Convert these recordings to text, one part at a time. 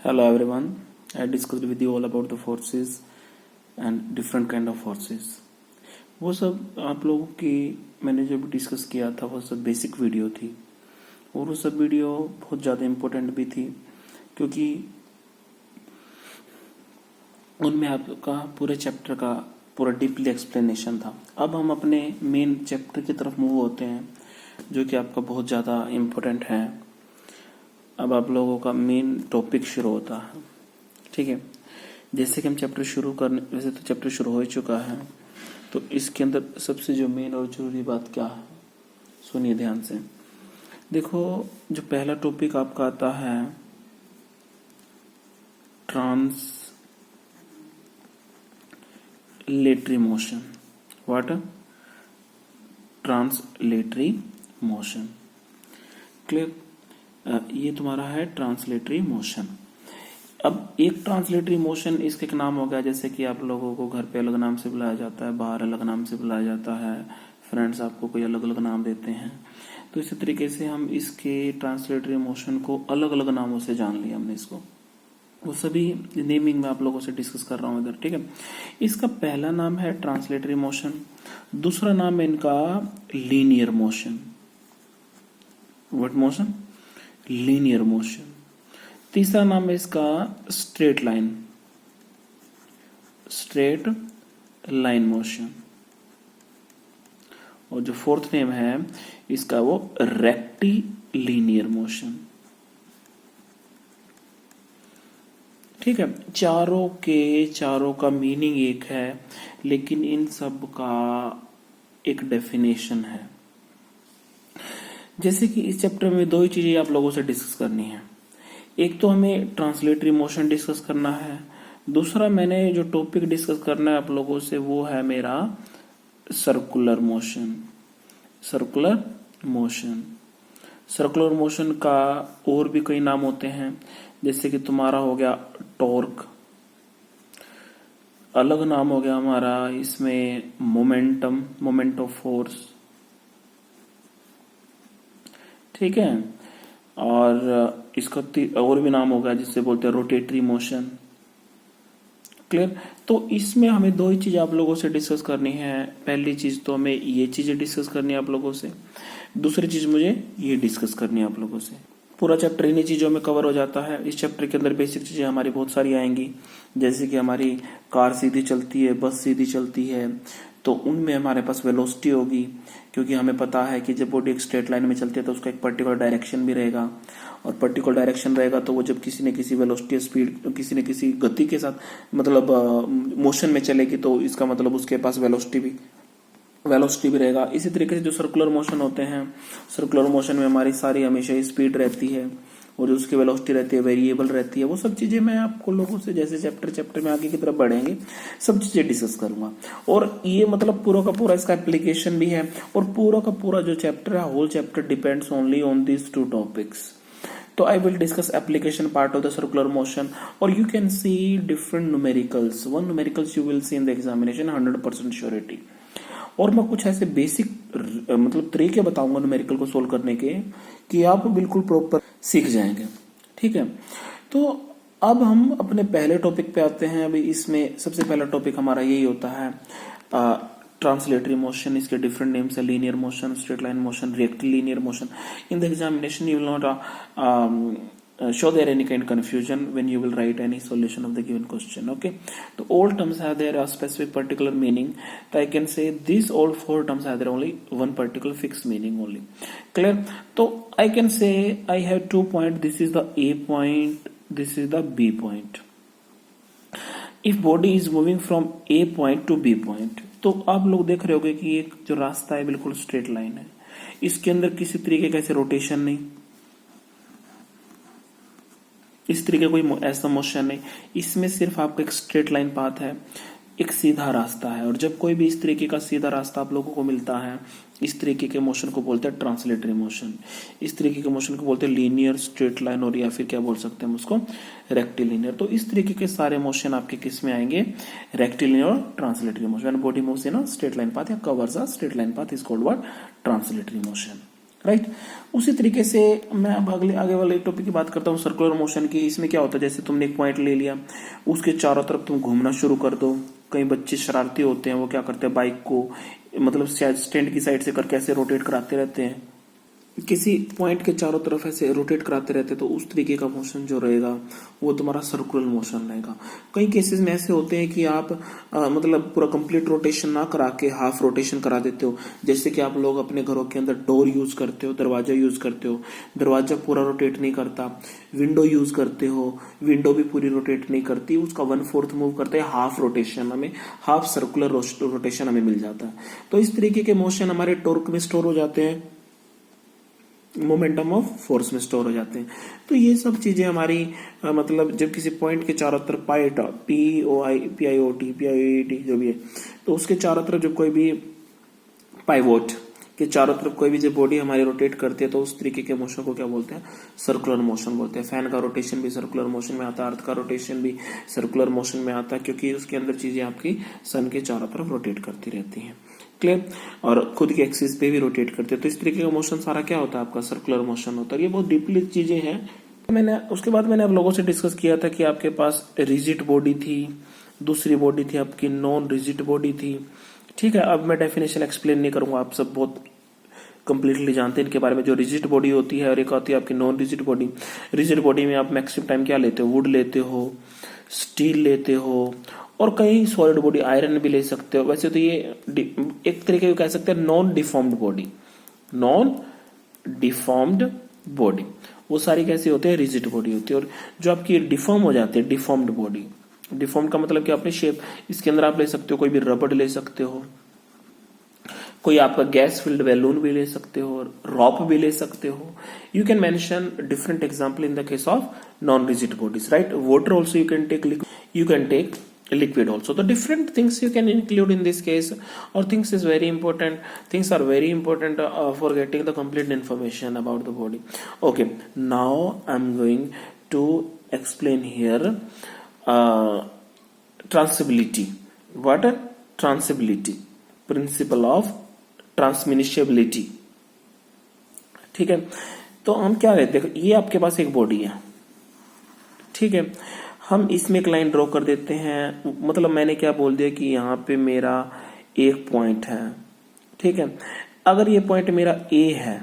Hello everyone. I discussed with you all about the forces and different kind of forces. वो सब आप लोगों की मैंने जब डिस्कस किया था वो सब बेसिक वीडियो थी और वो सब वीडियो बहुत ज़्यादा इम्पोर्टेंट भी थी क्योंकि उनमें आपका पूरे चैप्टर का पूरा डीपली एक्सप्लेनेशन था। अब हम अपने मेन चैप्टर की तरफ मूव होते हैं जो कि आपका बहुत ज़्यादा इम्पोर्टेंट है। अब आप लोगों का मेन टॉपिक शुरू होता है, ठीक है। जैसे कि हम चैप्टर शुरू करने, वैसे तो चैप्टर शुरू हो ही चुका है, तो इसके अंदर सबसे जो मेन और जरूरी बात क्या है सुनिए ध्यान से। देखो, जो पहला टॉपिक आपका आता है translatory motion. What? Translatory motion. Clear? ये तुम्हारा है ट्रांसलेटरी मोशन। अब एक ट्रांसलेटरी मोशन, इसके एक नाम हो गया, जैसे कि आप लोगों को घर पे अलग नाम से बुलाया जाता है, बाहर अलग नाम से बुलाया जाता है, फ्रेंड्स आपको कोई अलग अलग नाम देते हैं। तो इसी तरीके से हम इसके ट्रांसलेटरी मोशन को अलग अलग नामों से जान लिया हमने इसको। वो सभी नेमिंग में आप लोगों से डिस्कस कर रहा हूँ इधर, ठीक है। इसका पहला नाम है ट्रांसलेटरी मोशन, दूसरा नाम है इनका linear motion. What motion? Linear motion. तीसरा नाम है इसका straight line, straight line motion. और जो फोर्थ नेम है इसका वो रेक्टिलीनियर मोशन। ठीक है। चारों का मीनिंग एक है, लेकिन इन सब का एक डेफिनेशन है। जैसे कि इस चैप्टर में दो ही चीजें आप लोगों से डिस्कस करनी है। एक तो हमें ट्रांसलेटरी मोशन डिस्कस करना है, दूसरा मैंने जो टॉपिक डिस्कस करना है आप लोगों से वो है मेरा circular motion. Circular motion. Circular motion का और भी कई नाम होते हैं, जैसे कि तुम्हारा हो गया टॉर्क, अलग नाम हो गया हमारा इसमें मोमेंटम, मोमेंट ऑफ फोर्स, ठीक है। और इसका और भी नाम होगा जिससे बोलते हैं रोटेटरी मोशन। क्लियर? तो इसमें हमें दो ही चीज आप लोगों से डिस्कस करनी है। पहली चीज तो हमें ये चीजें डिस्कस करनी है आप लोगों से, दूसरी चीज मुझे ये डिस्कस करनी है आप लोगों से। पूरा चैप्टर इन्हीं चीजों में कवर हो जाता है। इस चैप्टर के अंदर बेसिक चीजें हमारी बहुत सारी आएंगी, जैसे कि हमारी कार सीधी चलती है, बस सीधी चलती है, तो उनमें हमारे पास वेलोसिटी होगी, क्योंकि हमें पता है कि जब बॉडी एक स्ट्रेट लाइन में चलती है तो उसका एक पर्टिकुलर डायरेक्शन भी रहेगा, और पर्टिकुलर डायरेक्शन रहेगा तो वो जब किसी न किसी वेलोसिटी स्पीड, किसी न किसी गति के साथ मतलब मोशन में चलेगी तो इसका मतलब उसके पास वेलोसिटी भी रहेगा। इसी तरीके से जो सर्कुलर मोशन होते हैं, सर्कुलर मोशन में हमारी सारी हमेशा स्पीड रहती है और जो उसकी वेलोसिटी रहती है वेरिएबल रहती है। वो सब चीजें मैं आपको लोगों से जैसे चैप्टर में आगे की तरफ बढ़ेंगे सब चीजें डिस्कस करूंगा। और ये मतलब पूरा का पूरा इसका एप्लीकेशन भी है, और पूरा का पूरा जो चैप्टर है, whole chapter depends only on this two topics. तो I will discuss application part of the circular motion, or you can see different numericals. One numericals you will see in the examination 100% surety. और मैं कुछ ऐसे basic मतलब तरीके बताऊंगा numerical को solve करने के कि आप बिल्कुल प्रॉपर सीख जाएंगे, ठीक है। तो अब हम अपने पहले टॉपिक पे आते हैं। अभी इसमें सबसे पहला टॉपिक हमारा यही होता है ट्रांसलेटरी मोशन। इसके डिफरेंट नेम्स है linear motion, straight line motion, rectilinear motion. In the examination you will not show there any kind of confusion when you will write any solution of the given question. Okay, so all terms have their specific particular meaning. So I can say these all four terms have their only one particular fixed meaning only. Clear? So I can say I have 2 points. This is the A point, this is the B point. If body is moving from A point to B point, तो आप लोग देख रहे होगे कि एक जो रास्ता है बिल्कुल स्ट्रेट लाइन है, इसके अंदर किसी तरीके का ऐसे रोटेशन नहीं, इस तरीके कोई ऐसा मोशन नहीं, इसमें सिर्फ आपका एक स्ट्रेट लाइन पाथ है, एक सीधा रास्ता है। और जब कोई भी इस तरीके का सीधा रास्ता आप लोगों को मिलता है, इस तरीके के मोशन को बोलते हैं ट्रांसलेटरी मोशन। इस तरीके के मोशन को बोलते हैं लीनियर, स्ट्रेट लाइन, और या फिर क्या बोल सकते हैं हम उसको, रेक्टिलीनियर। तो इस तरीके के सारे मोशन आपके किस में आएंगे, रेक्टिलीनियर और translatory motion. Body moves in a straight line path या covers a straight line path is called what, translatory motion. Right. उसी तरीके से मैं अब आगे वाले टॉपिक की बात करता हूँ, सर्कुलर मोशन की। इसमें क्या होता है, जैसे तुमने एक पॉइंट ले लिया, उसके चारों तरफ तुम घूमना शुरू कर दो। कई बच्चे शरारती होते हैं, वो क्या करते हैं, बाइक को मतलब स्टैंड की साइड से करके ऐसे रोटेट कराते रहते हैं, किसी पॉइंट के चारों तरफ ऐसे रोटेट कराते रहते, तो उस तरीके का मोशन जो रहेगा वो तुम्हारा सर्कुलर मोशन रहेगा। कई केसेस में ऐसे होते हैं कि आप मतलब पूरा कंप्लीट रोटेशन ना करा के हाफ रोटेशन करा देते हो। जैसे कि आप लोग अपने घरों के अंदर डोर यूज करते हो, दरवाजा यूज करते हो, दरवाजा पूरा रोटेट नहीं करता। विंडो यूज करते हो, विंडो भी पूरी रोटेट नहीं करती, उसका 1/4 मूव करते हैं, हाफ रोटेशन हमें, हाफ सर्कुलर रोटेशन हमें मिल जाता है। तो इस तरीके के मोशन हमारे टॉर्क में स्टोर हो जाते हैं, मोमेंटम ऑफ फोर्स में स्टोर हो जाते हैं। तो ये सब चीजें हमारी मतलब जब किसी पॉइंट के चारों तरफ PIOT जो भी है, तो उसके चारों तरफ जब कोई भी पाइवोट के चारों तरफ कोई भी जब बॉडी हमारी रोटेट करती है, तो उस तरीके के मोशन को क्या बोलते हैं, सर्कुलर मोशन बोलते हैं। फैन का रोटेशन भी सर्कुलर मोशन में आता है, अर्थ का रोटेशन भी सर्कुलर मोशन में आता है, क्योंकि उसके अंदर चीजें आपकी सन के चारों तरफ रोटेट करती रहती हैं। क्लियर। और खुद के एक्सिस पे भी रोटेट करते हैं। तो इस तरीके का मोशन सारा क्या होता है, आपका सर्कुलर मोशन होता है। ये बहुत डीपली चीजें हैं। उसके बाद मैंने आप लोगों से डिस्कस किया था कि आपके पास रिजिड बॉडी थी, दूसरी बॉडी थी आपकी नॉन रिजिड बॉडी थी। ठीक है, अब मैं डेफिनेशन एक्सप्लेन नहीं करूंगा, आप सब बहुत कंप्लीटली जानते हैं इनके बारे में। जो रिजिड बॉडी होती है और एक होती है आपकी non rigid body. Rigid body में आप मैक्सिमम टाइम क्या लेते हो, वुड लेते हो, स्टील लेते हो, और कई सॉलिड बॉडी आयरन भी ले सकते हो। वैसे तो ये एक तरीके कह सकते हैं non deformed body, non deformed body वो सारी कैसी होती है, रिजिड बॉडी होती है। और जो आपकी डिफॉर्म हो जाती है, डिफॉर्म्ड बॉडी, डिफॉर्म का मतलब कि अपनी शेप, इसके अंदर आप ले सकते हो कोई भी रबड़ ले सकते हो, कोई आपका गैस फिल्ड बैलून भी ले सकते हो, रॉप भी ले सकते हो। You can mention different example in the case of non rigid bodies, right. Water also you can take liquid also. The different things you can include in this case, or things is very important, things are very important for getting the complete information about the body. Okay, now I'm going to explain here transmissibility. What? Transmissibility, principle of transmissibility. ठीक है, तो हम क्या कहते हैं, ये आपके पास एक बॉडी है, ठीक है, हम इसमें एक लाइन ड्रॉ कर देते हैं। मतलब मैंने क्या बोल दिया कि यहाँ पे मेरा एक पॉइंट है, ठीक है। अगर ये पॉइंट मेरा ए है,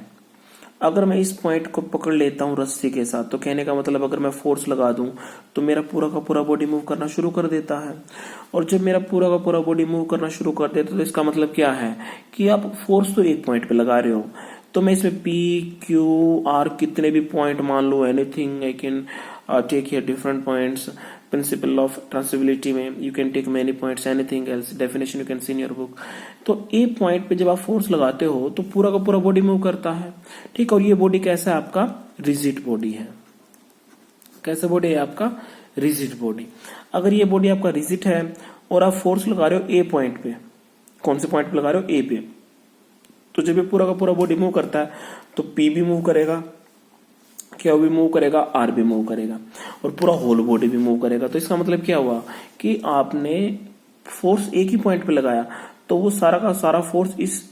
अगर मैं इस पॉइंट को पकड़ लेता हूँ रस्सी के साथ, तो कहने का मतलब अगर मैं फोर्स लगा दूं तो मेरा पूरा का पूरा बॉडी मूव करना शुरू कर देता है। और जब मेरा पूरा का पूरा बॉडी मूव करना शुरू कर देता है, तो इसका मतलब क्या है कि आप फोर्स तो एक पॉइंट पे लगा रहे हो। तो मैं इसमें P, Q, R कितने भी पॉइंट मान लो, anything I can take here different points. Principle of transmissibility में you can take many points, anything else definition you can see in your book. तो ए पॉइंट पे जब आप फोर्स लगाते हो तो पूरा का पूरा बॉडी मूव करता है, ठीक। और ये बॉडी कैसा है, आपका रिजिड बॉडी है। कैसा बॉडी है आपका, रिजिड बॉडी। अगर ये बॉडी आपका रिजिड है और आप फोर्स लगा रहे हो ए पॉइंट पे, कौन से पॉइंट पे लगा रहे हो, ए पे, तो जब ये पूरा का पूरा बॉडी मूव करता है तो पी भी मूव करेगा, क्या भी मूव करेगा, आर भी मूव करेगा, और पूरा होल बॉडी भी मूव करेगा। तो इसका मतलब क्या हुआ कि आपने फोर्स एक ही पॉइंट पे लगाया, तो वो सारा का सारा फोर्स इस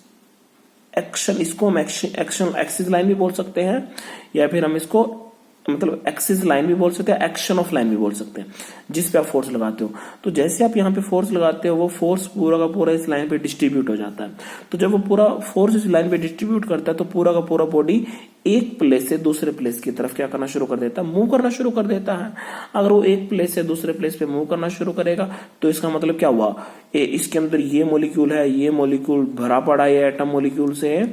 एक्शन, इसको हम एक्शन एक्सिस लाइन भी बोल सकते हैं, या फिर हम इसको मतलब एक्सिस लाइन भी बोल सकते हैं, एक्शन ऑफ लाइन भी बोल सकते हैं, जिस पे आप फोर्स लगाते हो। तो जैसे आप यहाँ पे फोर्स लगाते हो, वो फोर्स पूरा का पूरा इस लाइन पे डिस्ट्रीब्यूट हो जाता है। तो जब वो पूरा फोर्स इस लाइन पे डिस्ट्रीब्यूट करता है, तो पूरा का पूरा बॉडी एक प्लेस से दूसरे प्लेस की तरफ क्या करना शुरू कर देता है, मूव करना शुरू कर देता है। अगर वो एक प्लेस से दूसरे प्लेस पे मूव करना शुरू करेगा, तो इसका मतलब क्या हुआ, इसके अंदर ये मॉलिक्यूल है, ये मॉलिक्यूल भरा पड़ा है एटम मॉलिक्यूल से है,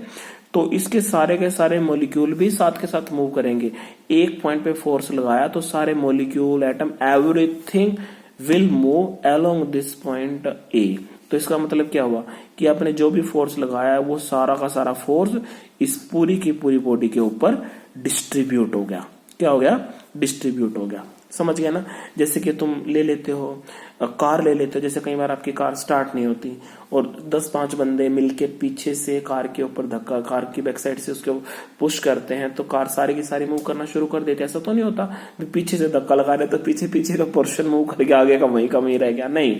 तो इसके सारे के सारे मॉलिक्यूल भी साथ के साथ मूव करेंगे। एक पॉइंट पे फोर्स लगाया तो सारे molecule, atom, everything will move along this point A. तो इसका मतलब क्या हुआ कि आपने जो भी फोर्स लगाया है वो सारा का सारा फोर्स इस पूरी की पूरी बॉडी के ऊपर डिस्ट्रीब्यूट हो गया। क्या हो गया, डिस्ट्रीब्यूट हो गया। समझ गया ना। जैसे कि तुम ले लेते हो कार ले लेते हो, जैसे कई बार आपकी कार स्टार्ट नहीं होती और 10-5 बंदे मिलके पीछे से कार के ऊपर धक्का, कार की बैक साइड से उसको पुश करते हैं तो कार सारी की सारी मूव करना शुरू कर देती है। ऐसा तो नहीं होता पीछे से धक्का लगा रहे तो पीछे पीछे का पोर्शन मूव कर गया, आगे का वहीं रह गया। नहीं,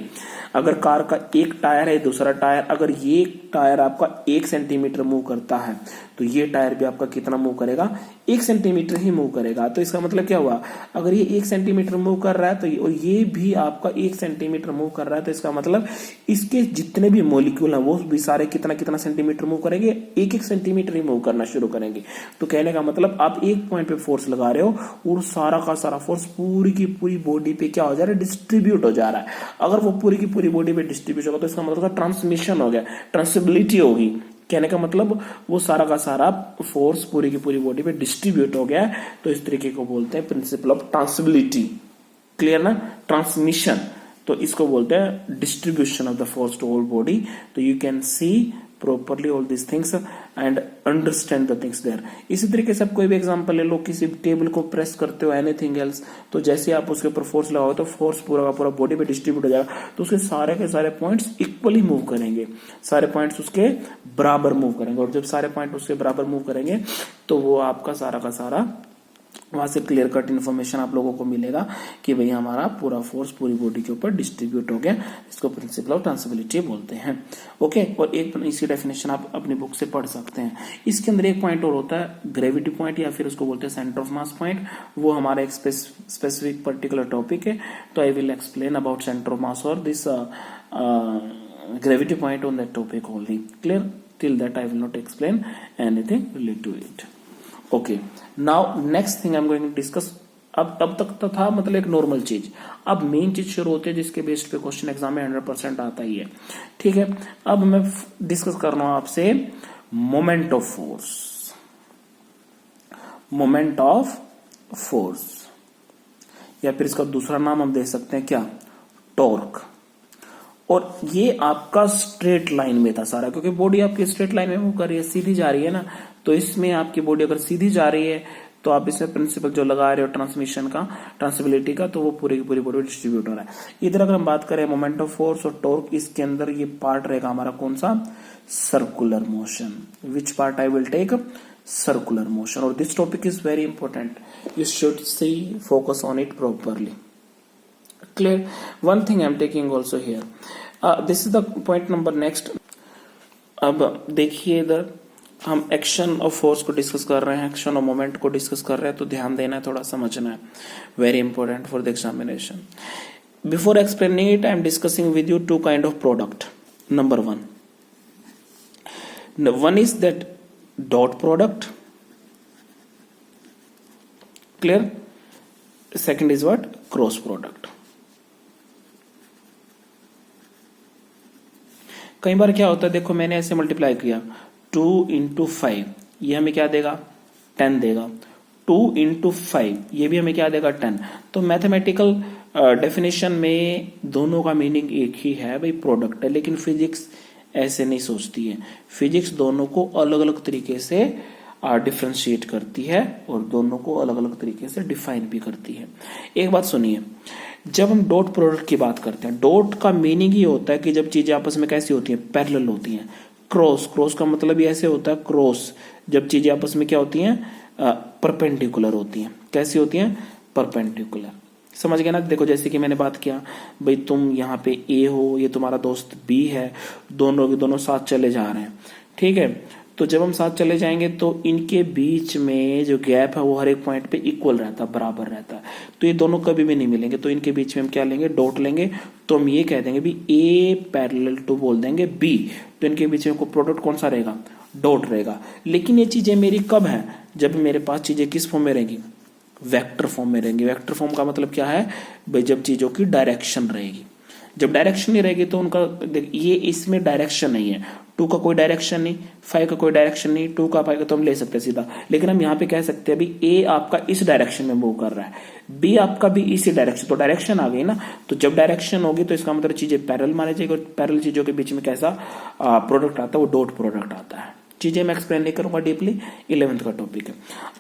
अगर कार का एक टायर है, दूसरा टायर, अगर ये टायर आपका 1 सेंटीमीटर मूव करता है तो ये टायर भी आपका कितना मूव करेगा, 1 सेंटीमीटर ही मूव करेगा। तो इसका मतलब क्या हुआ, अगर ये 1 सेंटीमीटर मूव कर रहा है तो ये भी आपका 1 सेंटीमीटर मूव कर रहा है, तो इसका मतलब इसके जितने भी मॉलिक्यूल हैं वो भी सारे कितना कितना सेंटीमीटर मूव करेंगे, 1-1 सेंटीमीटर ही मूव करना शुरू करेंगे। तो कहने का मतलब आप एक पॉइंट पे फोर्स लगा रहे हो और सारा का सारा फोर्स पूरी की पूरी बॉडी पे क्या हो जा रहा है, डिस्ट्रीब्यूट हो जा रहा है। अगर वो पूरी की पूरी बॉडी पे डिस्ट्रीब्यूट होगा तो इसका मतलब ट्रांसमिशन हो गया, ट्रांसबिलिटी होगी। कहने का मतलब वो सारा का सारा फोर्स पूरी की पूरी बॉडी पे डिस्ट्रीब्यूट हो गया है, तो इस तरीके को बोलते हैं प्रिंसिपल ऑफ ट्रांसबिलिटी। क्लियर ना, ट्रांसमिशन, तो इसको बोलते हैं distribution of the force to all body. तो you can see properly all these things and understand the things there। इसी तरीके से आप कोई भी एग्जांपल ले लो, किसी टेबल को प्रेस करते हो, एनीथिंग एल्स, तो जैसे आप उसके ऊपर फोर्स लगाओ तो फोर्स पूरा का पूरा बॉडी पे डिस्ट्रीब्यूट हो जाएगा, तो उसके सारे के सारे पॉइंट्स इक्वली मूव करेंगे, सारे पॉइंट्स उसके बराबर मूव करेंगे। और जब सारे पॉइंट उसके बराबर मूव करेंगे तो वो आपका सारा का सारा वहां से क्लियर कट इन्फॉर्मेशन आप लोगों को मिलेगा कि भाई हमारा पूरा फोर्स पूरी बॉडी के ऊपर डिस्ट्रीब्यूट हो गया। इसको प्रिंसिपल ऑफ ट्रांसबिलिटी बोलते हैं। ओके, और एक इसी डेफिनेशन आप अपनी बुक से पढ़ सकते हैं। इसके अंदर एक पॉइंट और होता है ग्रेविटी पॉइंट, या फिर उसको बोलते हैं सेंटर ऑफ मास पॉइंट। वो हमारा एक स्पेसिफिक पर्टिकुलर टॉपिक है, तो आई will explain about centre of mass और this gravity point on that topic only। Clear? Till that I will not explain anything related to it। Okay, now next thing I'm going to discuss। अब तक तो था मतलब एक normal चीज, अब main चीज शुरू होती है जिसके बेस्ड पे क्वेश्चन एग्जाम में 100% आता ही है। ठीक है, अब मैं डिस्कस कर रहा हूं आपसे moment of force. Moment of force, या फिर इसका दूसरा नाम हम दे सकते हैं क्या, टॉर्क। और ये आपका स्ट्रेट लाइन में था सारा, क्योंकि बॉडी आपकी स्ट्रेट लाइन में मूव कर रही है, सीधी जा रही है ना, तो इसमें आपकी बॉडी अगर सीधी जा रही है तो आप इसमें प्रिंसिपल जो लगा रहे हो ट्रांसमिशन का, ट्रांसबिलिटी का, तो वो पूरी की पूरी बॉडी डिस्ट्रीब्यूट हो रहा है। इधर अगर हम बात करें मोमेंट ऑफ फोर्स और टॉर्क, इसके अंदर ये पार्ट रहेगा हमारा कौन सा, circular motion. Which part I will take, circular motion. और this topic is very important, you should see focus on it properly. Clear? One thing I am taking also here, this is the point number next। अब देखिए इधर हम action of force को discuss कर रहे हैं, action of moment को discuss कर रहे हैं, तो ध्यान देना है, थोड़ा समझना है, very important for the examination. Before explaining it I am discussing with you two kind of product. Number one is that dot product, clear. Second is what, cross product. कई बार क्या होता है, देखो मैंने ऐसे मल्टीप्लाई किया 2 × 5, ये हमें क्या देगा, 10 देगा। 2 × 5 ये भी हमें क्या देगा, 10। तो मैथमेटिकल डेफिनेशन में दोनों का मीनिंग एक ही है, भाई प्रोडक्ट है। लेकिन फिजिक्स ऐसे नहीं सोचती है, फिजिक्स दोनों को अलग अलग तरीके से डिफ्रेंशिएट करती है और दोनों को अलग अलग तरीके से डिफाइन भी करती है। एक बात सुनिए, जब हम डॉट प्रोडक्ट की बात करते हैं, डॉट का मीनिंग ये होता है कि जब चीजें आपस में कैसी होती हैं, पैरेलल होती हैं। क्रॉस का मतलब ये ऐसे होता है, क्रॉस जब चीजें आपस में क्या होती हैं, परपेंडिकुलर होती हैं। कैसी होती हैं, परपेंडिकुलर। समझ गए ना। देखो जैसे कि मैंने बात किया, भाई तुम यहाँ पे ए हो, ये तुम्हारा दोस्त बी है, दोनों के दोनों साथ चले जा रहे हैं, ठीक है। तो जब हम साथ चले जाएंगे तो इनके बीच में जो गैप है वो हर एक पॉइंट पे इक्वल रहता है, बराबर रहता है। तो ये दोनों कभी भी नहीं मिलेंगे, तो इनके बीच में हम क्या लेंगे, डॉट लेंगे। तो हम ये कह देंगे भी ए पैरेलल टू बोल देंगे बी, तो इनके बीच में प्रोडक्ट कौन सा रहेगा, डॉट रहेगा। लेकिन ये चीजें मेरी कब है, जब मेरे पास चीजें किस फॉर्म में रहेंगी, वेक्टर फॉर्म में रहेंगी। वेक्टर फॉर्म का मतलब क्या है भाई, जब चीजों की डायरेक्शन रहेगी। जब डायरेक्शन नहीं रहेगी तो उनका, ये इसमें डायरेक्शन नहीं है, 2 का कोई डायरेक्शन नहीं, 5 का कोई डायरेक्शन नहीं, 2 का 5 का तो हम ले सकते हैं सीधा। लेकिन हम यहाँ पे कह सकते हैं अभी ए आपका इस डायरेक्शन में मूव कर रहा है, बी आपका भी इसी डायरेक्शन, तो डायरेक्शन आ गई ना। तो जब डायरेक्शन होगी तो इसका मतलब चीजें पैरेलल मानी जाएगी, और पैरेलल चीजों के बीच में कैसा प्रोडक्ट आता है, वो डॉट प्रोडक्ट आता है। चीजें मैं एक्सप्लेन नहीं करूंगा डीपली, 11th का टॉपिक है।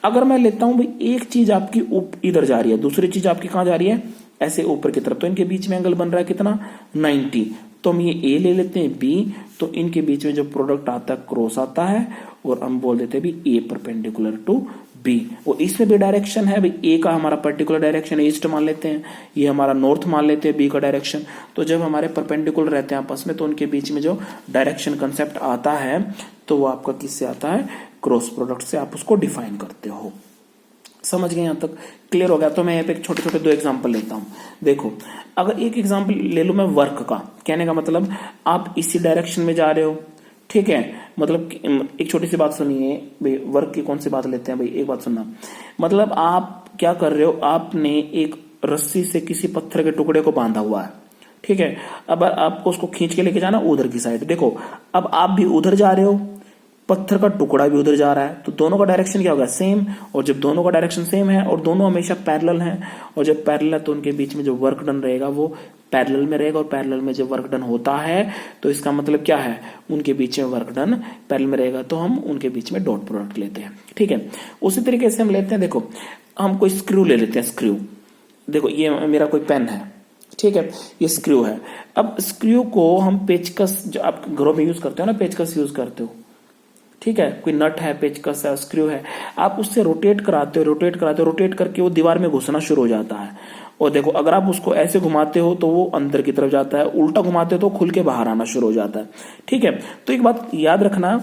अगर मैं लेता हूं भाई एक चीज आपकी इधर जा रही है, दूसरी चीज आपकी कहां जा रही है, ऐसे ऊपर की तरफ, तो इनके बीच में एंगल बन रहा है कितना, 90। तो हम ये ए ले लेते हैं, बी, तो इनके बीच में जो प्रोडक्ट आता है क्रॉस आता है, और हम बोल देते हैं भी ए परपेंडिकुलर टू बी। और इसमें भी डायरेक्शन है भाई, ए का हमारा पर्टिकुलर डायरेक्शन ईस्ट मान लेते हैं, ये हमारा नॉर्थ मान लेते हैं बी का डायरेक्शन। तो जब हमारे परपेंडिकुलर रहते हैं आपस में, तो उनके बीच में जो डायरेक्शन कंसेप्ट आता है तो वो आपका किससे आता है, क्रॉस प्रोडक्ट से आप उसको डिफाइन करते हो। समझ गए, यहां तक क्लियर हो गया? तो मैं यहाँ पे छोटे छोटे 2 एग्जांपल लेता हूं। देखो, अगर एक एग्जांपल ले लूं मैं वर्क का, कहने का मतलब आप इसी डायरेक्शन में जा रहे हो, ठीक है, मतलब एक छोटी सी बात सुनिए भाई, वर्क की कौन सी बात लेते हैं भाई, एक बात सुनना, मतलब आप क्या कर रहे हो, आपने एक रस्सी से किसी पत्थर के टुकड़े को बांधा हुआ है, ठीक है, अब आपको उसको खींच के लेके जाना उधर की साइड। देखो, अब आप भी उधर जा रहे हो, पत्थर का टुकड़ा भी उधर जा रहा है, तो दोनों का डायरेक्शन क्या होगा, सेम। और जब दोनों का डायरेक्शन सेम है और दोनों हमेशा पैरेलल हैं, और जब पैरेलल है तो उनके बीच में जो वर्क डन रहेगा वो पैरेलल में रहेगा, और पैरेलल में जब वर्क डन होता है तो इसका मतलब क्या है, उनके बीच में वर्क डन पैरेलल में रहेगा, तो हम उनके बीच में डॉट प्रोडक्ट लेते हैं, ठीक है। उसी तरीके से हम लेते हैं, देखो हम कोई स्क्रू ले लेते हैं, स्क्रू, देखो ये मेरा कोई पेन है, ठीक है, ये स्क्रू है। अब स्क्रू को हम पेचकस, जो आप घरों में यूज करते हो ना, पेचकस यूज करते हो, ठीक है, कोई नट है, पेचकस है, स्क्रू है, आप उससे रोटेट कराते हो, रोटेट करके वो दीवार में घुसना शुरू हो जाता है। और देखो, अगर आप उसको ऐसे घुमाते हो तो वो अंदर की तरफ जाता है, उल्टा घुमाते हो तो खुल के बाहर आना शुरू हो जाता है, ठीक है। तो एक बात याद रखना,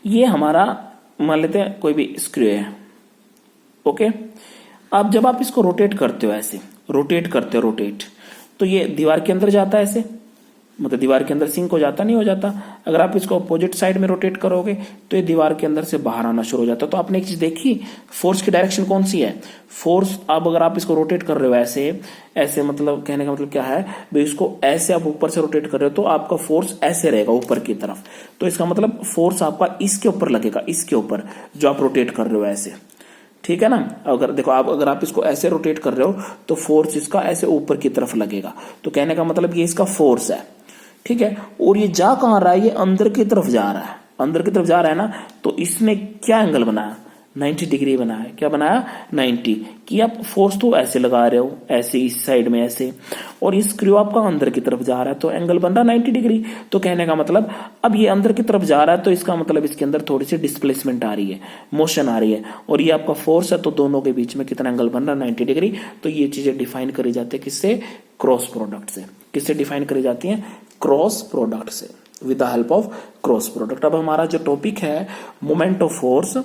ये हमारा मान लेते हैं कोई भी स्क्रू है, ओके। अब जब आप इसको रोटेट करते हो, ऐसे रोटेट करते हो, रोटेट, तो ये दीवार के अंदर जाता है ऐसे, मतलब दीवार के अंदर सिंक हो जाता, नहीं हो जाता। अगर आप इसको अपोजिट साइड में रोटेट करोगे तो ये दीवार के अंदर से बाहर आना शुरू हो जाता है। तो आपने एक चीज देखी, फोर्स की डायरेक्शन कौन सी है, फोर्स, अब अगर आप इसको रोटेट कर रहे हो ऐसे ऐसे, मतलब कहने का मतलब क्या है भाई, इसको ऐसे आप ऊपर से रोटेट कर रहे हो तो आपका फोर्स ऐसे रहेगा ऊपर की तरफ, तो इसका मतलब फोर्स आपका इसके ऊपर लगेगा, इसके ऊपर जो आप रोटेट कर रहे हो ऐसे, ठीक है ना। अगर देखो, अगर आप इसको ऐसे रोटेट कर रहे हो तो फोर्स इसका ऐसे ऊपर की तरफ लगेगा, तो कहने का मतलब ये इसका फोर्स है, ठीक है। और ये जा कहां रहा है, ये अंदर की तरफ जा रहा है, अंदर की तरफ जा रहा है ना, तो इसने क्या एंगल बनाया, 90 डिग्री बनाया। क्या बनाया, 90, कि आप फोर्स तो ऐसे लगा रहे हो, ऐसे इस साइड में ऐसे, और ये स्क्रू आपका अंदर की तरफ जा रहा है, तो एंगल बन रहा 90 डिग्री। तो कहने का मतलब, अब ये अंदर की तरफ जा रहा है तो इसका मतलब इसके अंदर थोड़ी सी डिस्प्लेसमेंट आ रही है, मोशन आ रही है, और ये आपका फोर्स है, तो दोनों के बीच में कितना एंगल बन रहा है, 90 डिग्री। तो ये चीजें डिफाइन करी जाती है किससे, क्रॉस प्रोडक्ट से। किससे डिफाइन करी जाती है, क्रॉस प्रोडक्ट से, with the help of cross product. अब हमारा जो टॉपिक है मोमेंट ऑफ फोर्स,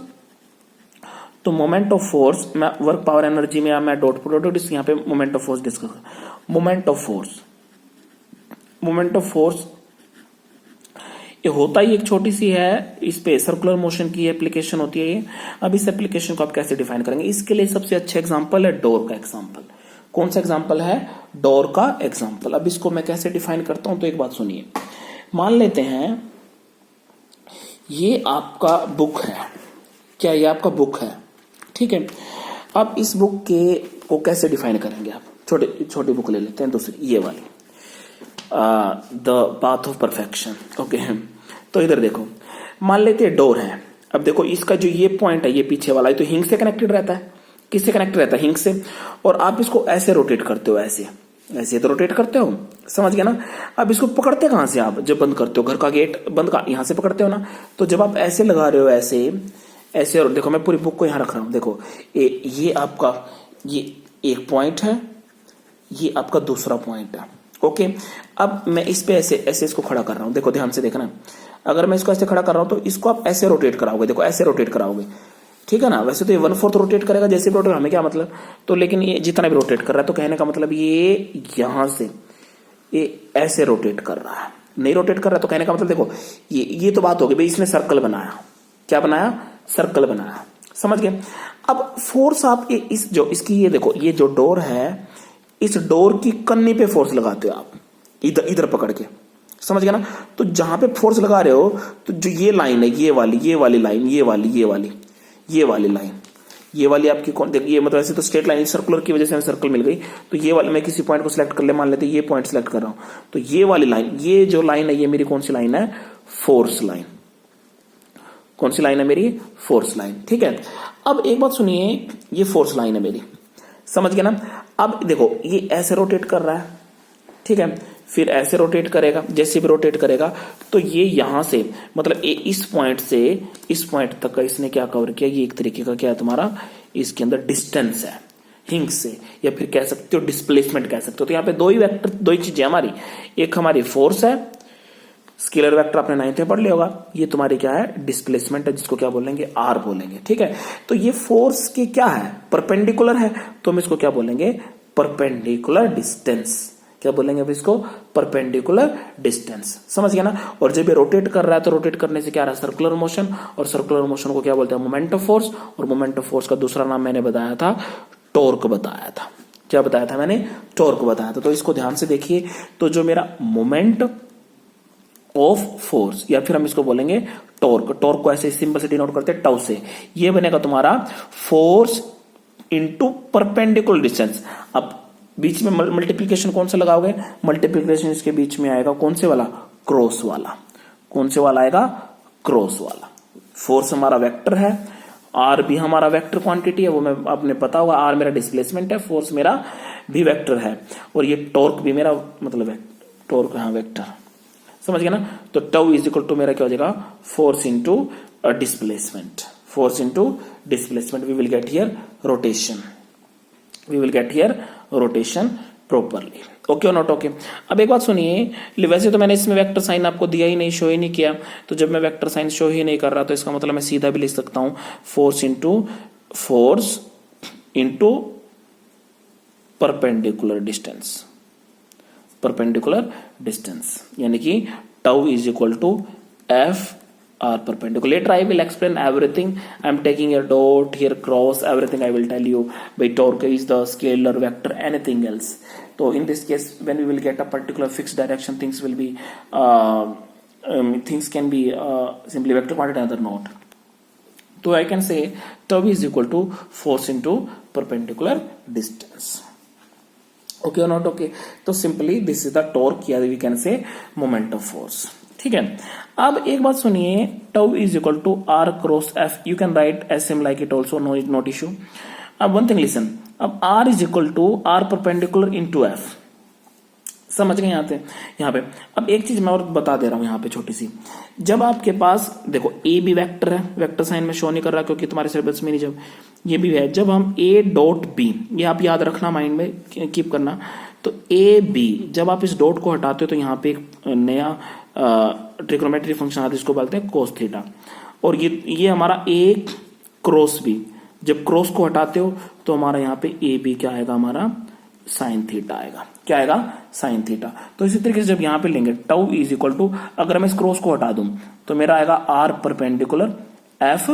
तो मोमेंट ऑफ फोर्स, मैं वर्क पावर एनर्जी में मैं डॉट प्रोडक्ट, यहाँ पे मोमेंट ऑफ फोर्स डिस्कस कर। Moment of force, moment of force ये होता ही एक छोटी सी है, इस पे सर्कुलर मोशन की एप्लीकेशन होती है ये। अब इस एप्लीकेशन को आप कैसे डिफाइन करेंगे, इसके लिए सबसे अच्छा एग्जांपल है डोर का एग्जांपल। कौन सा एग्जांपल है, डोर का एग्जांपल। अब इसको मैं कैसे डिफाइन करता हूं, तो एक बात सुनिए, मान लेते हैं ये आपका बुक है, क्या ये आपका बुक है, ठीक है। अब इस बुक के को कैसे डिफाइन करेंगे आप, छोटी बुक ले लेते हैं दूसरी, ये वाली, the path of perfection, okay. तो इधर देखो, मान लेते हैं डोर है। अब देखो, इसका जो ये पॉइंट है, ये पीछे वाला, तो हिंग से कनेक्टेड रहता है, किससे कनेक्टेड रहता है, हिंग से। और आप इसको ऐसे रोटेट करते हो, ऐसे ऐसे तो रोटेट करते हो, समझ गया ना। अब इसको पकड़ते कहां से आप, जब बंद करते हो घर का गेट बंद का, यहां से पकड़ते हो ना। तो जब आप ऐसे लगा रहे हो, ऐसे ऐसे, और देखो मैं पूरी बुक को यहां रख रहा हूं, देखो ये आपका ये एक पॉइंट है, ये आपका दूसरा पॉइंट है, ओके। अब मैं इस पे ऐसे ऐसे इसको खड़ा कर रहा हूं, देखो ध्यान से देखना। अगर मैं इसको ऐसे खड़ा कर रहा हूं तो इसको आप ऐसे रोटेट कराओगे, देखो ऐसे रोटेट कराओगे, ठीक है ना। वैसे तो ये 1/4 रोटेट करेगा, जैसे रोटेट, हमें क्या मतलब, तो लेकिन ये जितना भी रोटेट कर रहा है, तो कहने का मतलब ये यहां से ये ऐसे रोटेट कर रहा है, नहीं रोटेट कर रहा है, तो कहने का मतलब देखो, ये तो बात होगी भाई, इसने सर्कल बनाया, क्या बनाया, सर्कल बनाया, समझ गए। अब फोर्स आप इस जो इसकी ये देखो, ये जो डोर है, इस डोर की कन्नी पे फोर्स लगाते हो आप, इधर इधर पकड़ के, समझ गया ना। तो जहां पे फोर्स लगा रहे हो, तो जो ये लाइन है, ये वाली लाइन, ये वाली लाइन, ये वाली आपकी कौन, देखिए ये मतलब ऐसे तो स्ट्रेट लाइन, सर्कुलर की वजह से हमें सर्कल मिल गई। तो ये वाली, मैं किसी पॉइंट को सिलेक्ट कर ले, मान लेते ये पॉइंट सिलेक्ट कर रहा हूं, तो ये वाली लाइन, ये जो लाइन है, ये मेरी कौन सी लाइन है, फोर्स लाइन। कौन सी लाइन है मेरी, फोर्स लाइन, ठीक है। अब एक बात सुनिए, ये फोर्स लाइन है मेरी, समझ गया ना। अब देखो, ये ऐसे रोटेट कर रहा है, ठीक है, फिर ऐसे रोटेट करेगा, जैसे भी रोटेट करेगा तो ये यहां से मतलब इस पॉइंट से इस पॉइंट तक का इसने क्या कवर किया, ये एक तरीके का क्या है तुम्हारा, इसके अंदर डिस्टेंस है हिंग से, या फिर कह सकते हो डिस्प्लेसमेंट कह सकते हो। तो यहाँ पे दो ही वेक्टर, दो ही चीजें हमारी, एक हमारी फोर्स है, स्केलर वेक्टर आपने 9th में पढ़ लिया होगा, ये तुम्हारी क्या है, डिस्प्लेसमेंट है, जिसको क्या बोलेंगे, आर बोलेंगे। ठीक है, तो ये फोर्स की क्या है, परपेंडिकुलर है, तो हम इसको क्या बोलेंगे, परपेंडिकुलर डिस्टेंस। क्या बोलेंगे अब इसको, परपेंडिकुलर डिस्टेंस। समझ गया ना। और जब ये रोटेट कर रहा है तो रोटेट करने से क्या रहा है, सर्कुलर मोशन, और सर्कुलर मोशन को क्या बोलते हैं, मोमेंट ऑफ फोर्स, और मोमेंट ऑफ फोर्स का दूसरा नाम मैंने बताया था, टॉर्क बताया था। क्या बताया था मैंने, टॉर्क बताया था। तो इसको ध्यान से देखिए, तो जो मेरा मोमेंट ऑफ फोर्स, या फिर हम इसको बोलेंगे टॉर्क, टॉर्क को ऐसे सिंबल से डिनोट करते हैं टाउ से, ये बनेगा तुम्हारा फोर्स इनटू परपेंडिकुलर डिस्टेंस। अब बीच में मल्टीप्लीकेशन कौन सा लगाओगे, मल्टीप्लीकेशन इसके बीच में आएगा कौन से वाला, क्रॉस वाला। कौन से वाला आएगा, क्रॉस वाला। फोर्स हमारा वेक्टर है, आर भी हमारा वेक्टर क्वांटिटी है, वो मैं आपने पता होगा, आर मेरा डिस्प्लेसमेंट है, फोर्स मेरा भी वेक्टर है, और ये टॉर्क भी मेरा मतलब है, टॉर्क हाँ वेक्टर। समझ गया ना। तो टाउ इज इक्वल टू मेरा क्या हो जाएगा, force into displacement, force into displacement. We will get here rotation, we will get here rotation properly. Okay और नॉट ओके। अब एक बात सुनिए, वैसे तो मैंने इसमें वेक्टर साइन आपको दिया ही नहीं, शो ही नहीं किया, तो जब मैं वेक्टर साइन शो ही नहीं कर रहा तो इसका मतलब मैं सीधा भी लिख सकता हूं, force into perpendicular distance, perpendicular distance, यानी कि tau is equal to F R perpendicular. Later I will explain everything. I am taking a dot here, cross, everything I will tell you. By torque is the scalar vector, anything else. So in this case, when we will get a particular fixed direction, things will be things can be simply vector quantity, another not. So I can say tau is equal to force into perpendicular distance. Okay or not okay? So simply this is the torque, here we can say moment of force. ठीक है। अब एक बात सुनिए, tau is equal to R cross F, you can write as same like it also, no not issue. अब one thing listen, अब R is equal to are perpendicular into F, समझ गए यहाँ पे। अब एक चीज मैं और बता दे रहा हूं यहाँ पे छोटी सी, जब आपके पास देखो ए भी वेक्टर है, वेक्टर साइन में शो नहीं कर रहा क्योंकि तुम्हारे सिलेबस में नहीं, जब ये भी है, जब हम ए डॉट बी, ये आप याद रखना, माइंड में कीप करना, तो ए बी जब आप इस डॉट को हटाते हो तो यहाँ पे एक नया ट्रिग्नोमेट्री फंक्शन आता है, इसको बोलते हैं कोस थीटा। और ये हमारा ए क्रॉस बी, जब क्रॉस को हटाते हो तो हमारा यहाँ पे ए बी क्या आएगा, हमारा साइन थीटा आएगा। क्या आएगा, साइन थीटा। तो इसी तरीके से जब यहां पे लेंगे टाउ इज इक्वल टू, अगर मैं इस क्रॉस को हटा दूं तो मेरा आएगा आर परपेंडिकुलर एफ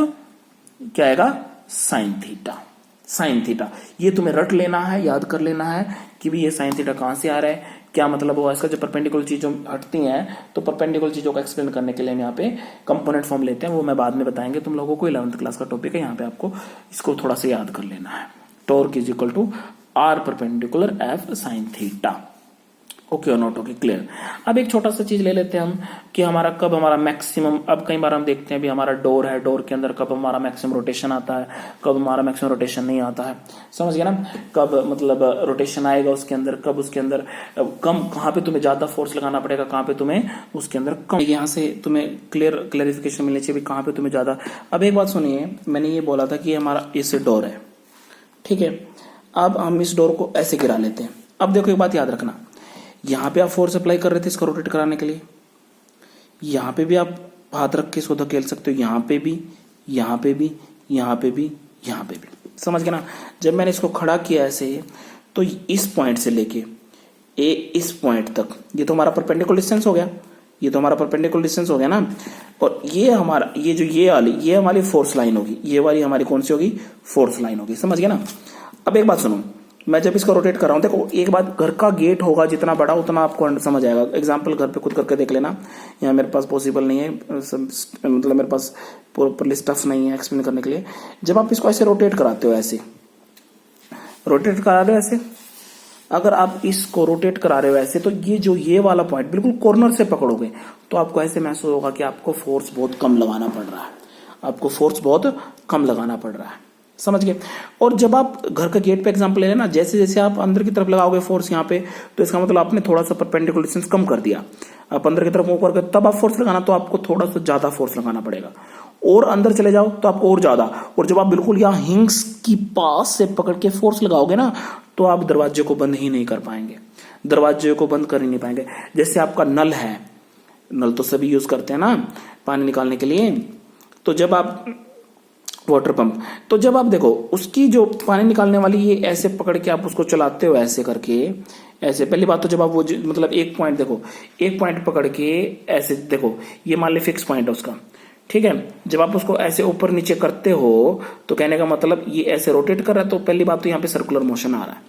क्या आएगा, साइन थीटा। साइन थीटा ये तुम्हें रट लेना है, याद कर लेना है कि भी ये साइन थीटा कहां से आ रहा है, क्या मतलब हुआ इसका। जब परपेंडिकुलर चीजों हटती हैं तो परपेंडिकुलर चीजों को एक्सप्लेन करने के लिए हम यहाँ पे कंपोनेंट फॉर्म लेते हैं, वो मैं बाद में बताएंगे तुम लोगों को, 11th क्लास का टॉपिक है, यहाँ पे आपको इसको थोड़ा सा याद कर लेना है। Torque is equal to are perpendicular F sine theta. Okay और नॉट ओके, क्लियर। अब एक छोटा सा चीज ले लेते हैं हम कि हमारा कब हमारा मैक्सिमम, अब कई बार हम देखते हैं भी हमारा डोर है, डोर के अंदर कब हमारा मैक्सिमम रोटेशन आता है, कब हमारा मैक्सिमम रोटेशन नहीं आता है, समझ गया ना। कब मतलब रोटेशन आएगा उसके अंदर, कब उसके अंदर कम, कहाँ पे तुम्हें ज्यादा फोर्स लगाना पड़ेगा, कहाँ पे तुम्हें उसके अंदर कम। यहाँ से तुम्हें क्लियरिफिकेशन मिलनी चाहिए कहाँ पे तुम्हें ज्यादा। अब एक बात सुनिए, मैंने ये बोला था कि हमारा इससे डोर है, ठीक है। अब हम इस डोर को ऐसे गिरा लेते हैं। अब देखो एक बात याद रखना, यहां पे आप फोर्स अप्लाई कर रहे थे इसको रोटेट कराने के लिए, यहां पे भी आप हाथ रख के इसको धकेल सकते हो, यहां पे भी, यहां पे भी, यहां पे भी, यहां पे भी, समझ गए ना। जब मैंने इसको खड़ा किया ऐसे, तो इस पॉइंट से लेके इस पॉइंट तक ये तो हमारा परपेंडिकुलर डिस्टेंस हो गया, ये तो हमारा परपेंडिकुलर डिस्टेंस हो गया ना। और ये हमारा ये हमारी फोर्स लाइन होगी, ये वाली हमारी कौन सी होगी, फोर्स लाइन होगी, समझ गए ना। अब एक बात सुनो, मैं जब इसको रोटेट कर रहा हूं, देखो एक बात, घर का गेट होगा जितना बड़ा उतना आपको समझ आएगा। एग्जांपल घर पे खुद करके देख लेना, यहाँ मेरे पास पॉसिबल नहीं है, मतलब मेरे पास प्रॉपरली स्टफ नहीं है एक्सप्लेन करने के लिए। जब आप इसको ऐसे रोटेट कराते हो, ऐसे रोटेट करा रहे हो ऐसे, अगर आप इसको रोटेट करा रहे हो ऐसे, तो ये वाला पॉइंट बिल्कुल कॉर्नर से पकड़ोगे तो आपको ऐसे महसूस होगा कि आपको फोर्स बहुत कम लगाना पड़ रहा है, आपको फोर्स बहुत कम लगाना पड़ रहा है, समझ गए। और जब आप घर का गेट पे एग्जांपल ले लेना, जैसे जैसे आप अंदर की तरफ लगाओगे फोर्स यहाँ पे, तो इसका मतलब आपने थोड़ा सा परपेंडिकुलर डिस्टेंस कम कर दिया। आप अंदर की तरफ मूव करके तब आप फोर्स लगाना, तो आपको थोड़ा सा ज्यादा फोर्स लगाना पड़ेगा। और अंदर चले जाओ तो आपको और ज्यादा। और जब आप बिल्कुल यहाँ हिंग्स की पास से पकड़ के फोर्स लगाओगे ना, तो आप दरवाजे को बंद ही नहीं कर पाएंगे, दरवाजे को बंद कर ही नहीं पाएंगे। जैसे आपका नल है, नल तो सभी यूज करते हैं ना पानी निकालने के लिए, तो जब आप वाटर पंप, तो जब आप देखो उसकी जो पानी निकालने वाली ये ऐसे पकड़ के आप उसको चलाते हो ऐसे करके, ऐसे। पहली बात तो जब आप वो मतलब एक पॉइंट देखो, एक पॉइंट पकड़ के ऐसे देखो, ये मान ले फिक्स पॉइंट है उसका, ठीक है। जब आप उसको ऐसे ऊपर नीचे करते हो तो कहने का मतलब ये ऐसे रोटेट कर रहा है, तो पहली बात तो यहाँ पे सर्कुलर मोशन आ रहा है,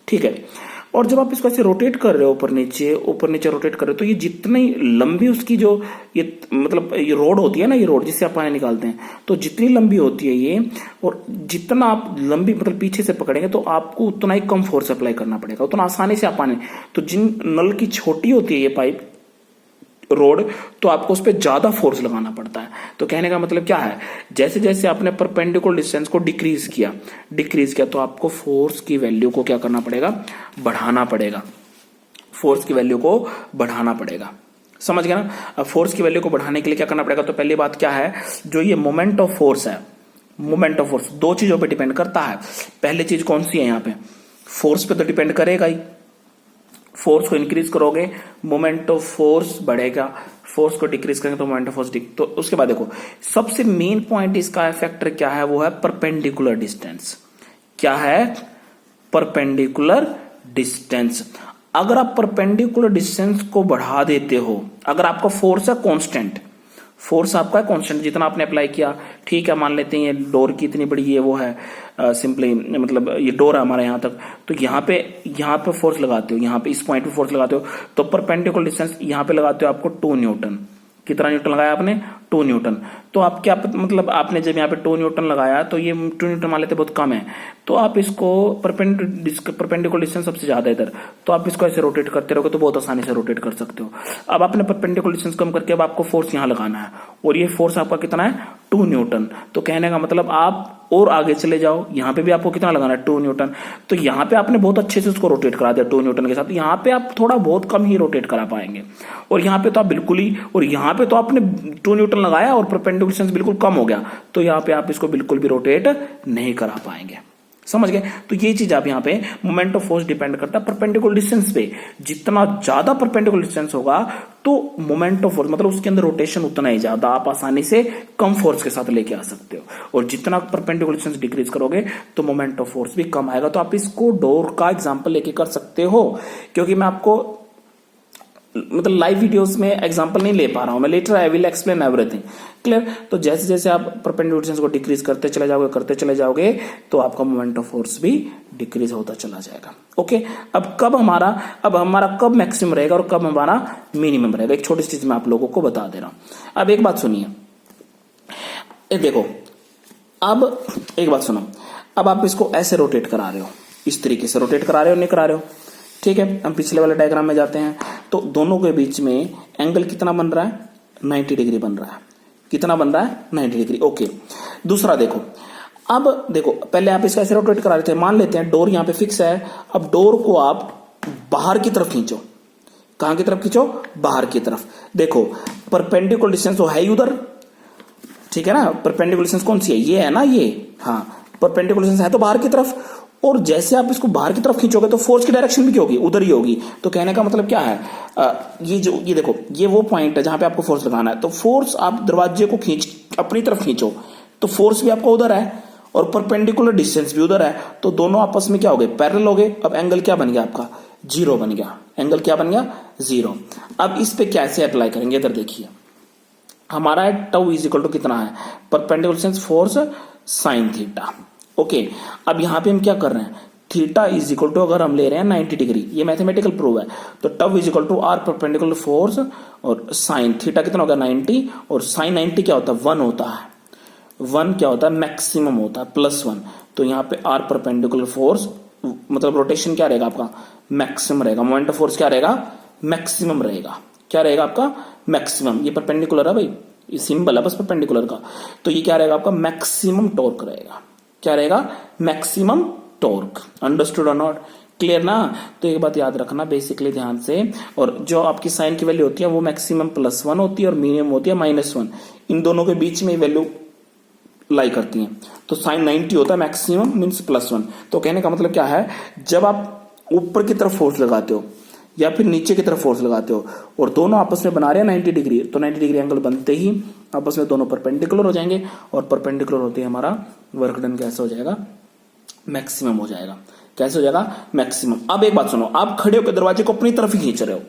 ठीक है। और जब आप इसको ऐसे रोटेट कर रहे हो ऊपर नीचे रोटेट कर रहे हो, तो ये जितनी लंबी उसकी जो ये मतलब ये रोड होती है ना, ये रोड जिससे आप पानी निकालते हैं, तो जितनी लंबी होती है ये, और जितना आप लंबी मतलब पीछे से पकड़ेंगे तो आपको उतना ही कम फोर्स अप्लाई करना पड़ेगा, उतना आसानी से आप पानी। तो जिन नल की छोटी होती है ये पाइप रोड, तो आपको उस पर ज्यादा फोर्स लगाना पड़ता है। तो कहने का मतलब क्या है, जैसे जैसे आपने परपेंडिकुलर डिस्टेंस को डिक्रीज किया तो आपको फोर्स की वैल्यू को क्या करना पड़ेगा, बढ़ाना पड़ेगा, फोर्स की वैल्यू को बढ़ाना पड़ेगा। समझ गया ना। अब फोर्स की वैल्यू को बढ़ाने के लिए क्या करना पड़ेगा, तो पहली बात क्या है, जो ये मोमेंट ऑफ फोर्स है, मोमेंट ऑफ फोर्स दो चीजों पे डिपेंड करता है। पहली चीज कौन सी है यहाँ पे, फोर्स पे तो डिपेंड करेगा ही। फोर्स को इंक्रीज करोगे मोमेंट ऑफ फोर्स बढ़ेगा, फोर्स को डिक्रीज करेंगे तो मोमेंट ऑफ फोर्स तो उसके बाद देखो सबसे मेन पॉइंट इसका फैक्टर क्या है, वो है परपेंडिकुलर डिस्टेंस। क्या है, परपेंडिकुलर डिस्टेंस। अगर आप परपेंडिकुलर डिस्टेंस को बढ़ा देते हो, अगर आपका फोर्स है कांस्टेंट, फोर्स आपका है कांस्टेंट जितना आपने अप्लाई किया, ठीक है, मान लेते हैं ये डोर की इतनी बड़ी ये वो है, सिंपली मतलब ये डोर है हमारा यहाँ तक, तो यहाँ पे फोर्स लगाते हो, यहाँ पे इस पॉइंट पे फोर्स लगाते हो, तो परपेंडिकुलर डिस्टेंस यहाँ पे लगाते हो आपको 2 न्यूटन। कितना न्यूटन लगाया आपने, 2 न्यूटन। तो आप क्या मतलब आपने जब यहाँ पे 2 न्यूटन लगाया, तो ये 2 न्यूटन मान लेते बहुत कम है, तो आप इसको परपेंडिकुलर डिस्टेंस सबसे ज्यादा है इधर, तो आप इसको ऐसे रोटेट करते रहोगे तो बहुत आसानी से रोटेट कर सकते हो। अब आपने परपेंडिकुलर डिस्टेंस कम करके अब आपको फोर्स यहाँ लगाना है, और ये फोर्स आपका कितना है, 2 न्यूटन। तो कहने का मतलब आप और आगे चले जाओ, यहाँ पे भी आपको कितना लगाना है, 2 न्यूटन। तो यहाँ पे आपने बहुत अच्छे से उसको रोटेट करा दिया 2 न्यूटन के साथ, यहाँ पे आप थोड़ा बहुत कम ही रोटेट करा पाएंगे, और यहाँ पे तो आप बिल्कुल ही, और यहाँ पे तो आपने 2 न्यूटन लगाया और परपेंडिकुलर डिस्टेंस बिल्कुल कम हो गया, तो यहाँ पे आप इसको बिल्कुल भी रोटेट नहीं करा पाएंगे। समझ गए। तो ये चीज आप यहाँ पे मोमेंट ऑफ फोर्स डिपेंड करता है परपेंडिकुलर डिस्टेंस पे। जितना ज्यादा परपेंडिकुलर डिस्टेंस होगा तो मोमेंट ऑफ फोर्स मतलब उसके अंदर रोटेशन उतना ही ज्यादा, आप आसानी से कम फोर्स के साथ लेके आ सकते हो। और जितना परपेंडिकुलर डिस्टेंस डिक्रीज करोगे तो मोमेंट ऑफ फोर्स भी कम आएगा। तो आप इसको डोर का एग्जांपल लेके कर सकते हो, क्योंकि मैं आपको मतलब लाइव वीडियोस में एग्जांपल नहीं ले पा रहा हूं मैं, later I will explain everything. Clear. तो जैसे जैसे आप परपेंडिकुलर डिस्टेंस को डिक्रीज करते चले जाओगे तो आपका मोमेंट ऑफ फोर्स भी डिक्रीज होता चला जाएगा। ओके। अब हमारा कब मैक्सिमम रहेगा और कब हमारा मिनिमम रहेगा, एक छोटी सी चीज मैं आप लोगों को बता दे रहा हूं। अब एक बात सुनिए, देखो अब एक बात सुनो, अब आप इसको ऐसे रोटेट करा रहे हो, इस तरीके से रोटेट करा रहे हो, नहीं करा रहे हो, ठीक है। हम पिछले वाले डायग्राम में जाते हैं, तो दोनों के बीच में एंगल कितना बन रहा है, 90 डिग्री बन रहा है। कितना बन रहा है, 90 डिग्री। ओके। दूसरा देखो, अब देखो पहले आप इसका ऐसे रोटेट करा रहे थे, मान लेते हैं डोर यहाँ पे फिक्स है। अब डोर को आप बाहर की तरफ खींचो, कहां की तरफ खींचो, बाहर की तरफ। देखो परपेंडिकुलर डिस्टेंस तो है ही उधर, ठीक है ना। परपेंडिकुलर डिस्टेंस कौन सी है, ये है ना, ये हाँ परपेंडिकुलर डिस्टेंस है तो बाहर की तरफ। और जैसे आप इसको बाहर की तरफ खींचोगे तो फोर्स की डायरेक्शन भी क्या होगी, उधर ही होगी। तो कहने का मतलब क्या है, ये देखो ये वो पॉइंट है जहां पे आपको फोर्स लगाना है। तो फोर्स आप दरवाजे को अपनी तरफ खींचो तो फोर्स भी आपका उधर है और परपेंडिकुलर डिस्टेंस भी उधर है, तो दोनों आपस में क्या हो गए, पैरेलल हो गए। अब एंगल क्या बन गया आपका, 0 बन गया। एंगल क्या बन गया, 0। अब इस पे कैसे अप्लाई करेंगे, इधर देखिए हमारा है टाउ इज इक्वल टू कितना है, perpendicular distance force sign theta. Okay. अब यहां पे हम क्या कर रहे हैं, थीटा इज इक्वल टू अगर हम ले रहे हैं 90 डिग्री, ये मैथमेटिकल प्रूव है, तो tau is equal to are perpendicular force और साइन थीटा कितना होगा 90, और साइन 90 क्या होता है, 1 होता है। 1 क्या होता है, मैक्सिमम होता है, +1। तो यहाँ पे आर परपेंडिकुलर फोर्स मतलब रोटेशन क्या रहेगा आपका, मैक्सिमम रहेगा। मोमेंट ऑफ फोर्स क्या रहेगा, मैक्सिमम रहेगा। क्या रहेगा आपका, मैक्सिमम। ये परपेंडिकुलर है भाई, ये सिंबल है बस परपेंडिकुलर का, तो ये क्या रहेगा आपका, मैक्सिमम टॉर्क रहेगा। क्या रहेगा, मैक्सिमम टॉर्क। अंडरस्टूड और नॉट, क्लियर ना। तो एक बात याद रखना बेसिकली ध्यान से, और जो आपकी साइन की वैल्यू होती है वो मैक्सिमम +1 होती है और मिनिमम होती है -1। इन दोनों के बीच में वैल्यू लाई करती है। तो साइन 90 होता है, मैक्सिमम मीन्स +1। तो कहने का मतलब क्या है, जब आप ऊपर की तरफ फोर्स लगाते हो या फिर नीचे की तरफ फोर्स लगाते हो और दोनों आपस में बना रहे हैं 90 डिग्री, तो 90 डिग्री एंगल बनते ही आपस में दोनों परपेंडिकुलर हो जाएंगे, और परपेंडिकुलर होते ही हमारा वर्क डन कैसे हो जाएगा, मैक्सिमम हो जाएगा। कैसे हो जाएगा, मैक्सिमम। अब एक बात सुनो, आप खड़े होकर दरवाजे को अपनी तरफ ही खींच रहे हो,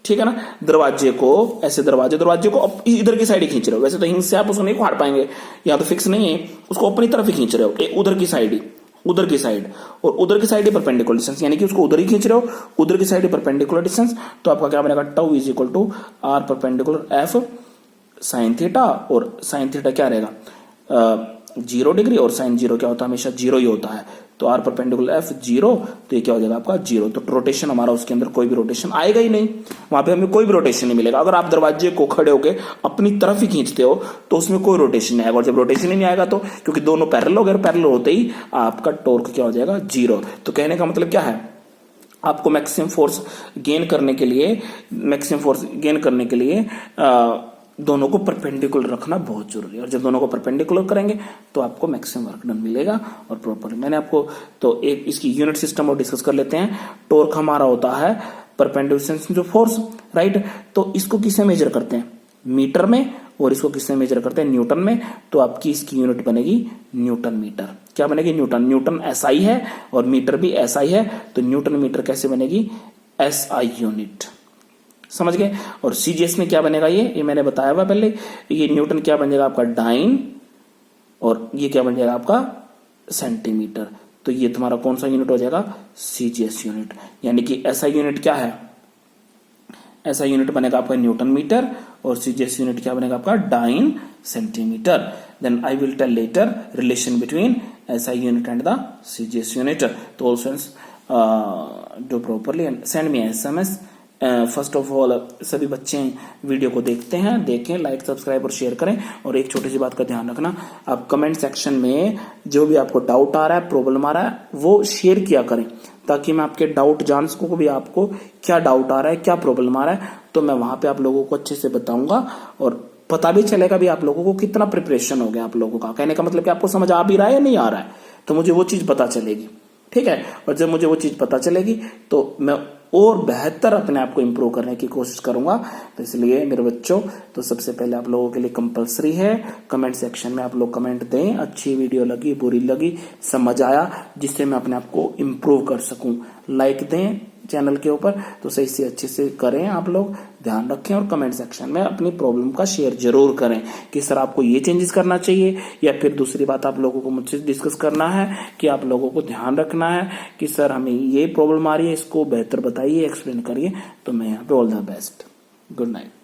ठीक है ना, दरवाजे को ऐसे दरवाजे को इधर की साइड ही खींच रहे हो। वैसे तो हिंग से आप उसको नहीं फाड़ पाएंगे, या तो फिक्स नहीं है, उसको अपनी तरफ ही खींच रहे हो, उधर की साइड ही, उधर की साइड, और उधर की साइड ही परपेंडिकुलर डिस्टेंस, यानी कि उसको उधर ही खींच रहे हो, उधर की साइड ही परपेंडिकुलर डिस्टेंस। तो आपका क्या बनेगा, tau is equal to are perpendicular F sine theta, और साइन थीटा क्या रहेगा 0 डिग्री, और साइन 0 क्या होता है, हमेशा 0 ही होता है। तो आर परपेंडिकुलर एफ 0, तो ये क्या हो जाएगा आपका 0। तो रोटेशन हमारा उसके अंदर कोई भी रोटेशन आएगा ही नहीं, वहां पे हमें कोई भी रोटेशन नहीं मिलेगा। अगर आप दरवाजे को खड़े होके अपनी तरफ ही खींचते हो तो उसमें कोई रोटेशन नहीं आएगा, और जब रोटेशन ही नहीं आएगा तो क्योंकि दोनों पैरेलल हो गए, पैरेलल होते ही आपका टॉर्क क्या हो जाएगा 0। तो कहने का मतलब क्या है, आपको मैक्सिमम फोर्स गेन करने के लिए दोनों को परपेंडिकुलर रखना बहुत जरूरी है, और जब दोनों को परपेंडिकुलर करेंगे तो आपको मैक्सिमम वर्क डन मिलेगा। और प्रॉपर मैंने आपको तो एक इसकी यूनिट सिस्टम और डिस्कस कर लेते हैं। टॉर्क हमारा होता है परपेंडिकुलर टू फोर्स, राइट। तो इसको किससे मेजर करते हैं, मीटर में, और इसको किससे मेजर करते हैं, न्यूटन में। तो आपकी इसकी यूनिट बनेगी न्यूटन मीटर। क्या बनेगी, न्यूटन। न्यूटन SI है और मीटर भी SI है, तो न्यूटन मीटर कैसे बनेगी, SI यूनिट। समझ गए। और CGS में क्या बनेगा, ये मैंने बताया हुआ पहले, ये न्यूटन क्या बन जाएगा आपका डाइन, और ये क्या बन जाएगा आपका सेंटीमीटर। तो ये तुम्हारा कौन सा यूनिट हो जाएगा, CGS यूनिट। यानी कि SI यूनिट क्या है, SI यूनिट बनेगा आपका न्यूटन मीटर, और CGS यूनिट क्या बनेगा आपका dyne centimetre. Then I will tell later relation between SI unit and the CGS unit. तो also do properly and send me SMS। First of all सभी बच्चे video को देखते हैं, देखें, लाइक सब्सक्राइब और शेयर करें। और एक छोटी सी बात का ध्यान रखना, आप कमेंट सेक्शन में जो भी आपको डाउट आ रहा है, प्रॉब्लम आ रहा है, वो शेयर किया करें, ताकि मैं आपके डाउट जान सकूं भी आपको क्या डाउट आ रहा है, क्या प्रॉब्लम आ रहा है। तो मैं वहां पे आप लोगों को अच्छे से बताऊंगा, और पता भी चलेगा भी आप लोगों को कितना प्रिपरेशन हो गया आप लोगों का। कहने का मतलब कि आपको समझ आ भी रहा है या नहीं आ रहा है, तो मुझे वो चीज पता चलेगी, ठीक है। और जब मुझे वो चीज पता चलेगी तो मैं और बेहतर अपने आप को इम्प्रूव करने की कोशिश करूंगा। तो इसलिए मेरे बच्चों, तो सबसे पहले आप लोगों के लिए कंपलसरी है, कमेंट सेक्शन में आप लोग कमेंट दें, अच्छी वीडियो लगी, बुरी लगी, समझ आया, जिससे मैं अपने आप को इम्प्रूव कर सकूं। लाइक दें चैनल के ऊपर, तो सही से अच्छे से करें आप लोग, ध्यान रखें। और कमेंट सेक्शन में अपनी प्रॉब्लम का शेयर जरूर करें कि सर आपको ये चेंजेस करना चाहिए, या फिर दूसरी बात आप लोगों को मुझसे डिस्कस करना है कि आप लोगों को ध्यान रखना है कि सर हमें ये प्रॉब्लम आ रही है, इसको बेहतर बताइए, एक्सप्लेन करिए। तो मैं यहाँ पे all the best, good night.